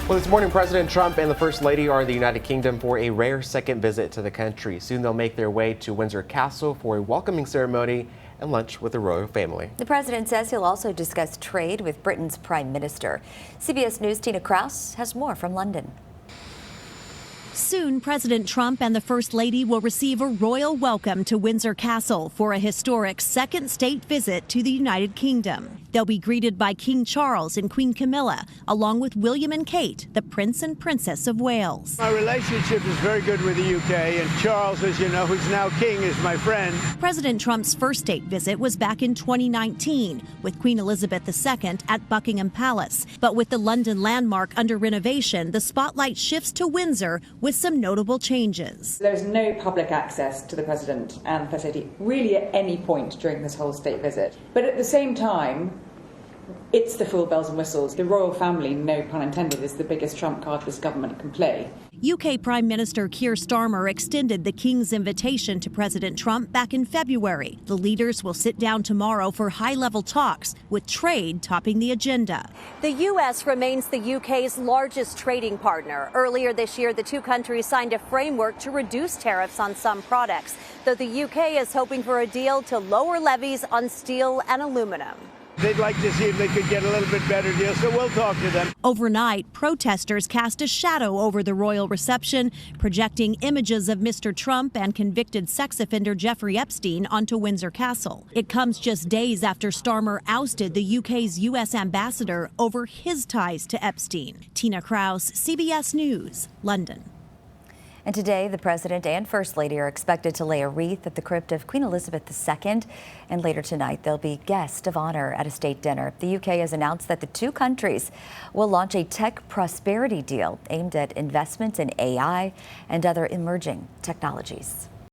Well, this morning, President Trump and the First Lady are in the United Kingdom for a rare second visit to the country. Soon they'll make their way to Windsor Castle for a welcoming ceremony and lunch with the royal family. The president says he'll also discuss trade with Britain's Prime Minister. CBS News' Tina Kraus has more from London. Soon, President Trump and the First Lady will receive a royal welcome to Windsor Castle for a historic second state visit to the United Kingdom. They'll be greeted by King Charles and Queen Camilla, along with William and Kate, the Prince and Princess of Wales. My relationship is very good with the UK, and Charles, as you know, who's now king, is my friend. President Trump's first state visit was back in 2019 with Queen Elizabeth II at Buckingham Palace. But with the London landmark under renovation, the spotlight shifts to Windsor with some notable changes. There's no public access to the President and First Lady really at any point during this whole state visit. But at the same time, it's the full bells and whistles. The royal family, no pun intended, is the biggest trump card this government can play. UK Prime Minister Keir Starmer extended the King's invitation to President Trump back in February. The leaders will sit down tomorrow for high-level talks, with trade topping the agenda. The U.S. remains the UK's largest trading partner. Earlier this year, the two countries signed a framework to reduce tariffs on some products, though the UK is hoping for a deal to lower levies on steel and aluminum. They'd like to see if they could get a little bit better deal, so we'll talk to them. Overnight, protesters cast a shadow over the royal reception, projecting images of Mr. Trump and convicted sex offender Jeffrey Epstein onto Windsor Castle. It comes just days after Starmer ousted the UK's U.S. ambassador over his ties to Epstein. Tina Kraus, CBS News, London. And today, the president and First Lady are expected to lay a wreath at the crypt of Queen Elizabeth II. And later tonight, they'll be guest of honor at a state dinner. The UK has announced that the two countries will launch a tech prosperity deal aimed at investments in AI and other emerging technologies.